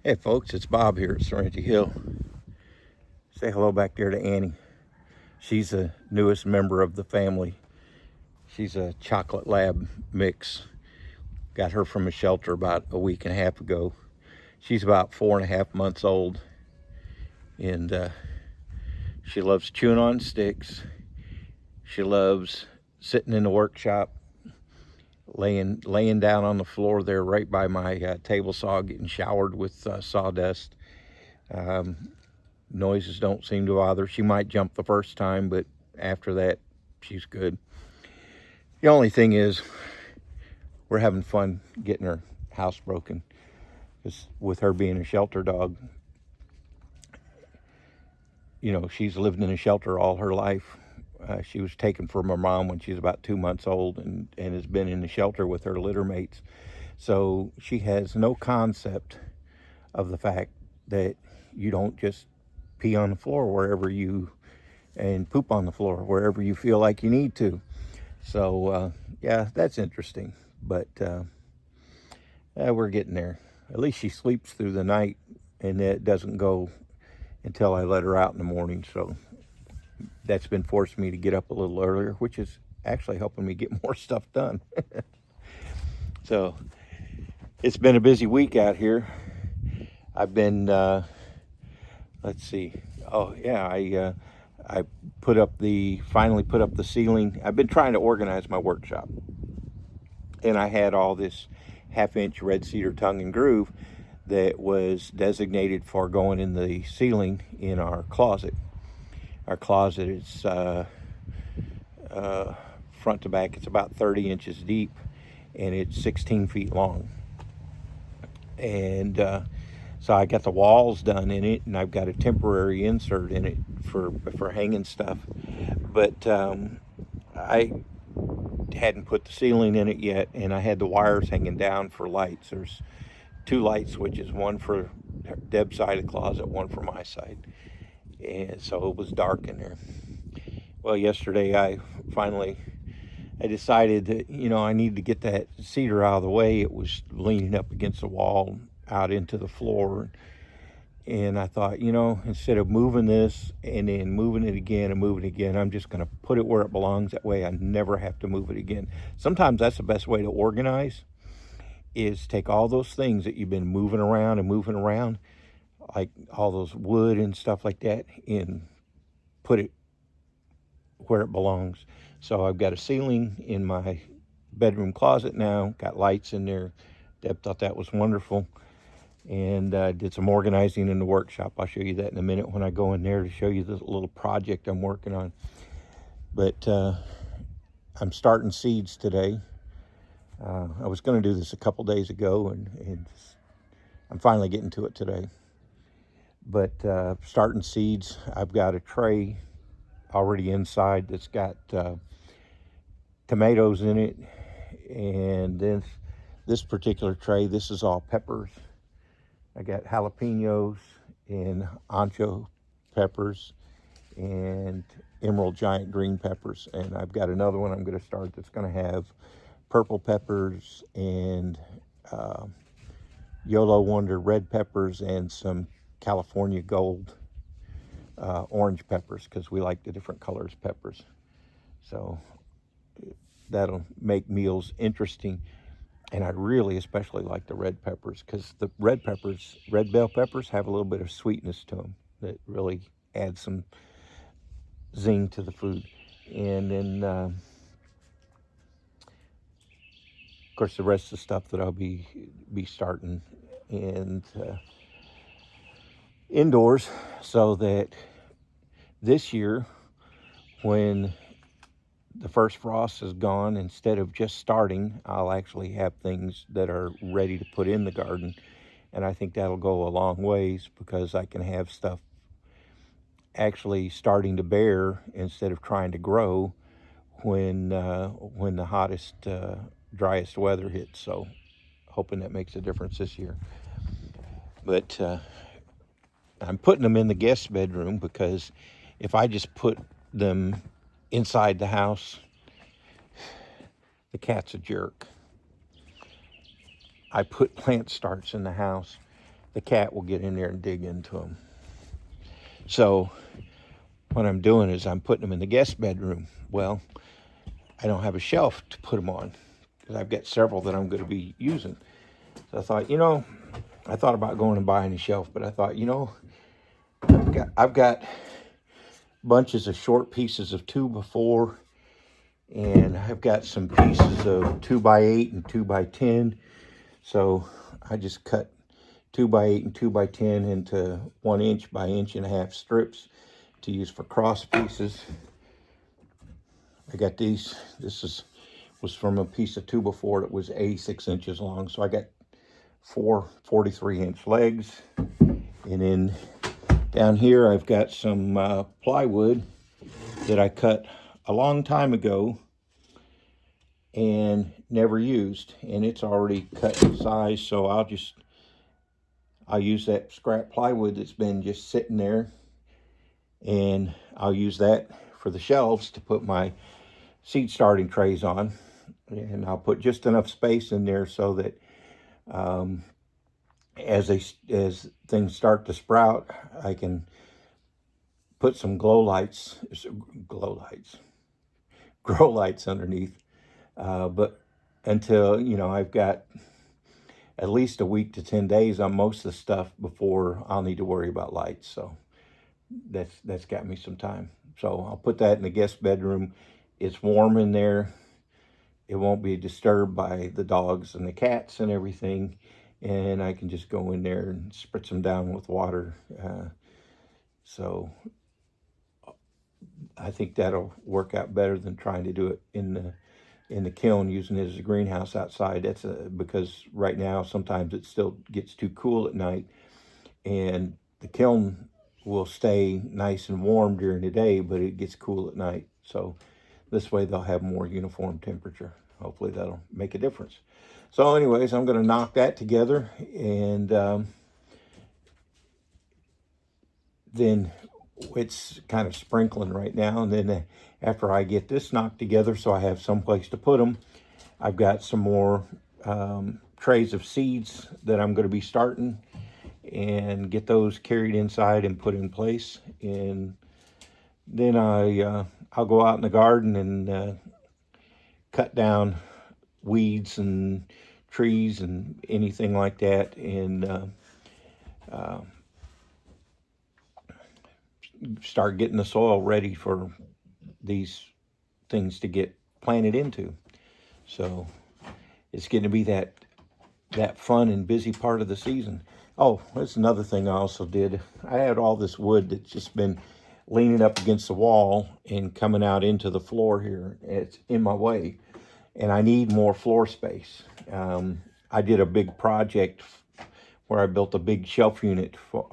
Hey folks, it's Bob here at Serenity Hill. Say hello back there to Annie. She's the newest member of the family. She's a chocolate lab mix. Got her from a shelter about a week and a half ago. She's about 4.5 months old, and she loves chewing on sticks. She loves sitting in the workshop, laying down on the floor there right by my table saw, getting showered with sawdust. Noises don't seem to bother. She might jump the first time, but after that, she's good. The only thing is, we're having fun getting her house broken. Because with her being a shelter dog, she's lived in a shelter all her life. She was taken from her mom when she was about 2 months old and has been in the shelter with her litter mates. So she has no concept of the fact that you don't just pee on the floor and poop on the floor wherever you feel like you need to. So, yeah, that's interesting. But we're getting there. At least she sleeps through the night, and it doesn't go until I let her out in the morning. So that's been forcing me to get up a little earlier, which is actually helping me get more stuff done. So it's been a busy week out here. I've been, let's see. Oh, yeah, I finally put up the ceiling. I've been trying to organize my workshop, and I had all this 1/2 inch red cedar tongue and groove that was designated for going in the ceiling in our closet. Our closet is front to back. It's about 30 inches deep, and it's 16 feet long. And so I got the walls done in it, and I've got a temporary insert in it for hanging stuff. But I hadn't put the ceiling in it yet, and I had the wires hanging down for lights. There's 2 light switches, one for Deb's side of the closet, one for my side. And so it was dark in there. Well, yesterday I decided that, I need to get that cedar out of the way. It was leaning up against the wall out into the floor. And I thought, instead of moving this and then moving it again and moving it again, I'm just going to put it where it belongs. That way I never have to move it again. Sometimes that's the best way to organize, is take all those things that you've been moving around, like all those wood and stuff like that, and put it where it belongs. So I've got a ceiling in my bedroom closet now, got lights in there. Deb thought that was wonderful, and did some organizing in the workshop. I'll show you that in a minute when I go in there to show you the little project I'm working on. But I'm starting seeds today. I was going to do this a couple days ago, and I'm finally getting to it today. But starting seeds, I've got a tray already inside that's got tomatoes in it, and then this particular tray, this is all peppers. I got jalapenos and ancho peppers and emerald giant green peppers, and I've got another one I'm going to start that's going to have purple peppers and Yolo Wonder red peppers and some California Gold orange peppers, because we like the different colors peppers. So that'll make meals interesting. And I really especially like the red peppers, because the red bell peppers, have a little bit of sweetness to them that really adds some zing to the food. And then, of course, the rest of the stuff that I'll be starting and indoors, so that this year, when the first frost is gone, instead of just starting, I'll actually have things that are ready to put in the garden. And I think that'll go a long ways, because I can have stuff actually starting to bear instead of trying to grow when the hottest, driest weather hits. So hoping that makes a difference this year. But I'm putting them in the guest bedroom, because if I just put them inside the house, the cat's a jerk. I put plant starts in the house, the cat will get in there and dig into them. So what I'm doing is I'm putting them in the guest bedroom. Well, I don't have a shelf to put them on because I've got several that I'm going to be using. So I thought, I thought about going and buying a shelf, but I thought, I've got bunches of short pieces of 2x4, and I've got some pieces of 2x8 and 2x10. So I just cut 2x8 and 2x10 into 1 inch by 1.5 inch strips to use for cross pieces. I got these. Was from a piece of 2x4 that was 86 inches long. So I got 4 43-inch legs. And then down here I've got some plywood that I cut a long time ago and never used. And it's already cut in size, so I'll use that scrap plywood that's been just sitting there, and I'll use that for the shelves to put my seed starting trays on. And I'll put just enough space in there so that as things start to sprout, I can put some grow lights underneath. But until, I've got at least a week to 10 days on most of the stuff before I'll need to worry about lights. So that's got me some time. So I'll put that in the guest bedroom. It's warm in there. It won't be disturbed by the dogs and the cats and everything. And I can just go in there and spritz them down with water. So I think that'll work out better than trying to do it in the kiln, using it as a greenhouse outside. That's because right now sometimes it still gets too cool at night, and the kiln will stay nice and warm during the day, but it gets cool at night. So this way they'll have more uniform temperature. Hopefully that'll make a difference. So anyways, I'm going to knock that together, and then it's kind of sprinkling right now. And then after I get this knocked together so I have some place to put them, I've got some more trays of seeds that I'm going to be starting, and get those carried inside and put in place. And then I'll go out in the garden and cut down weeds and trees and anything like that, and start getting the soil ready for these things to get planted into. So it's going to be that fun and busy part of the season. Oh, that's another thing I also did. I had all this wood that's just been leaning up against the wall and coming out into the floor here. It's in my way, and I need more floor space. I did a big project where I built a big shelf unit, for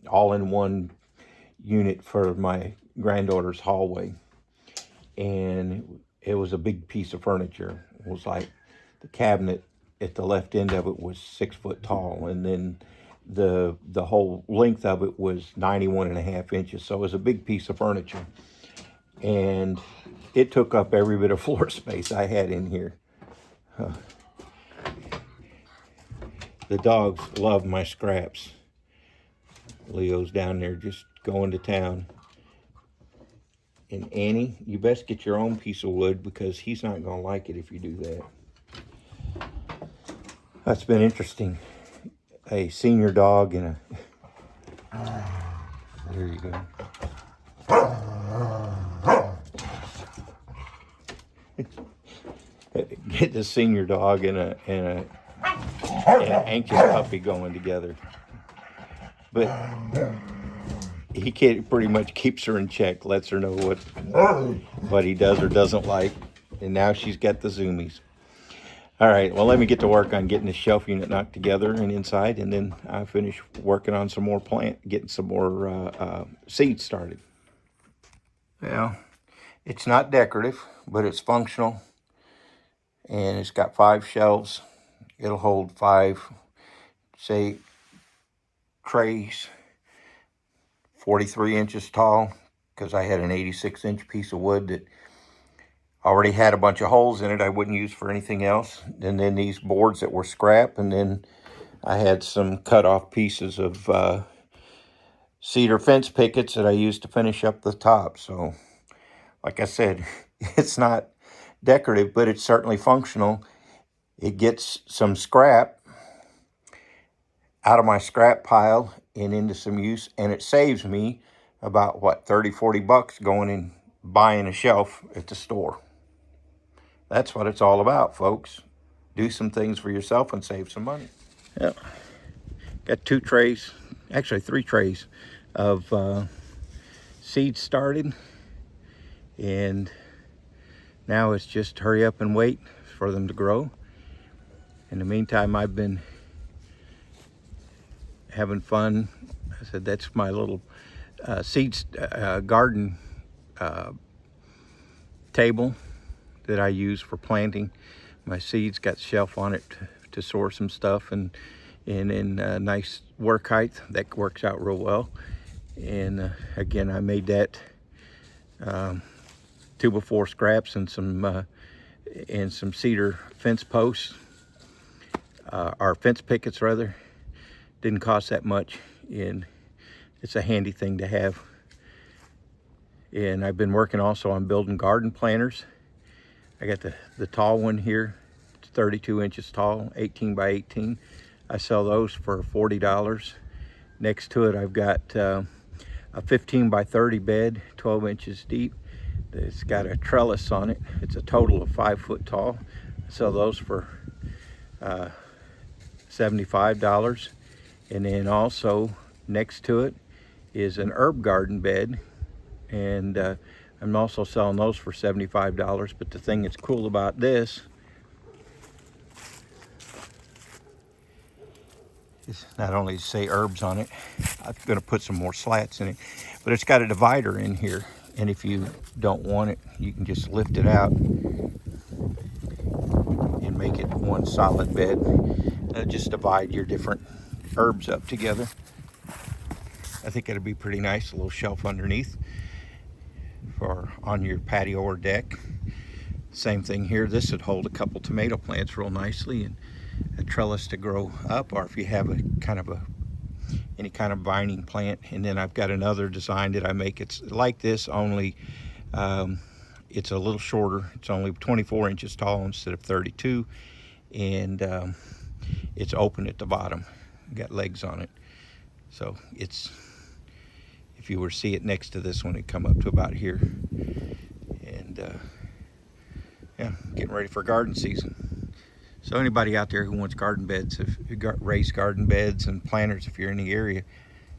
all-in-one unit for my granddaughter's hallway. And it was a big piece of furniture. It was like the cabinet at the left end of it was 6 foot tall, and then the whole length of it was 91.5 inches. So it was a big piece of furniture, and it took up every bit of floor space I had in here. The dogs love my scraps. Leo's down there just going to town. And Annie, you best get your own piece of wood, because he's not going to like it if you do that. That's been interesting. A senior dog and there you go. Get the senior dog and an anxious puppy going together. But he pretty much keeps her in check, lets her know what he does or doesn't like. And now she's got the zoomies. All right, well, let me get to work on getting the shelf unit knocked together and inside, and then I finish working on some more getting some more seeds started. Well, it's not decorative, but it's functional, and it's got 5 shelves. It'll hold 5, say, trays, 43 inches tall, because I had an 86-inch piece of wood that already had a bunch of holes in it I wouldn't use for anything else. And then these boards that were scrap, and then I had some cut off pieces of cedar fence pickets that I used to finish up the top. So, like I said, it's not decorative, but it's certainly functional. It gets some scrap out of my scrap pile and into some use, and it saves me about what, 30-40 bucks going and buying a shelf at the store. That's what it's all about, folks. Do some things for yourself and save some money. Yep. Got 2 trays, actually 3 trays of seeds started, and now it's just hurry up and wait for them to grow. In the meantime, I've been having fun. I said that's my little seeds garden table that I use for planting my seeds. Got shelf on it to store some stuff, and in nice work height. That works out real well. And again, I made that 2x4 scraps and some cedar fence posts, or fence pickets rather. Didn't cost that much, and it's a handy thing to have. And I've been working also on building garden planters. I got the tall one here. It's 32 inches tall, 18 by 18. I sell those for $40. Next to it, I've got a 15 by 30 bed, 12 inches deep. It's got a trellis on it. It's a total of 5 foot tall. I sell those for $75. And then also next to it is an herb garden bed, and I'm also selling those for $75. But the thing that's cool about this is not only to say herbs on it, I'm going to put some more slats in it, but it's got a divider in here, and if you don't want it, you can just lift it out and make it one solid bed. Just divide your different herbs up together. I think it'll be pretty nice, a little shelf underneath for on your patio or deck. Same thing here. This would hold a couple tomato plants real nicely, and a trellis to grow up, or if you have any kind of vining plant. And then I've got another design that I make. It's like this, only it's a little shorter. It's only 24 inches tall instead of 32, and it's open at the bottom. Got legs on it, so it's, if you were to see it next to this one, it'd come up to about here. And yeah, getting ready for garden season. So anybody out there who wants garden beds, if you got raised garden beds and planters, if you're in the area,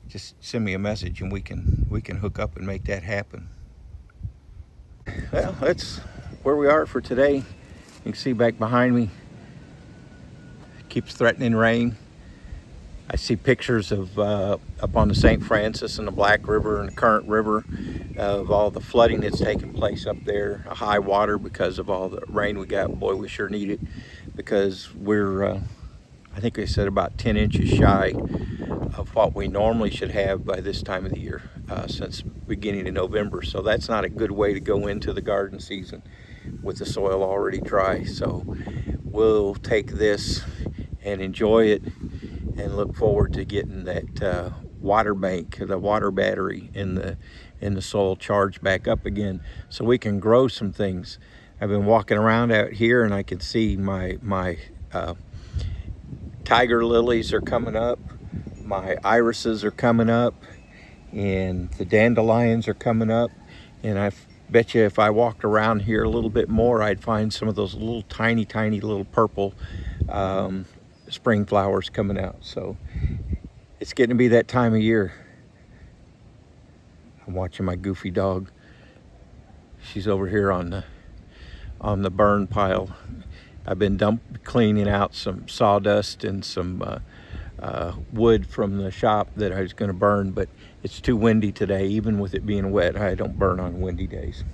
just send me a message and we can hook up and make that happen. Well, that's where we are for today. You can see back behind me, it keeps threatening rain. I see pictures of up on the St. Francis and the Black River and the Current River of all the flooding that's taking place up there, a high water because of all the rain we got. Boy, we sure need it, because we're, I think they said about 10 inches shy of what we normally should have by this time of the year, since beginning of November. So that's not a good way to go into the garden season with the soil already dry. So we'll take this and enjoy it, and look forward to getting that water bank, the water battery in the soil charged back up again, so we can grow some things. I've been walking around out here, and I can see my tiger lilies are coming up, my irises are coming up, and the dandelions are coming up. And I bet you if I walked around here a little bit more, I'd find some of those little tiny little purple spring flowers coming out. So it's getting to be that time of year. I'm watching my goofy dog. She's over here on the burn pile. I've been cleaning out some sawdust and some wood from the shop that I was going to burn, but it's too windy today. Even with it being wet, I don't burn on windy days.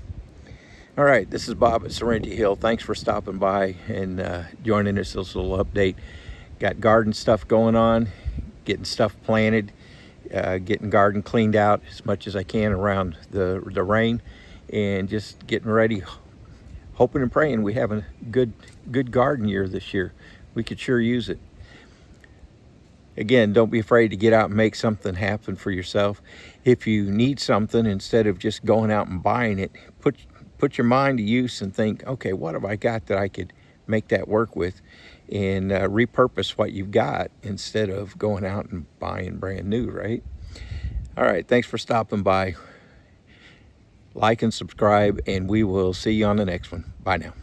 All right, this is Bob at Serenity Hill. Thanks for stopping by and joining us this little update. Got garden stuff going on, getting stuff planted, getting garden cleaned out as much as I can around the rain, and just getting ready, hoping and praying we have a good garden year this year. We could sure use it. again, don't be afraid to get out and make something happen for yourself. If you need something, instead of just going out and buying it, put your mind to use and think, okay, what have I got that I could make that work with, and repurpose what you've got instead of going out and buying brand new, right? All right, thanks for stopping by. Like and subscribe, and we will see you on the next one. Bye now.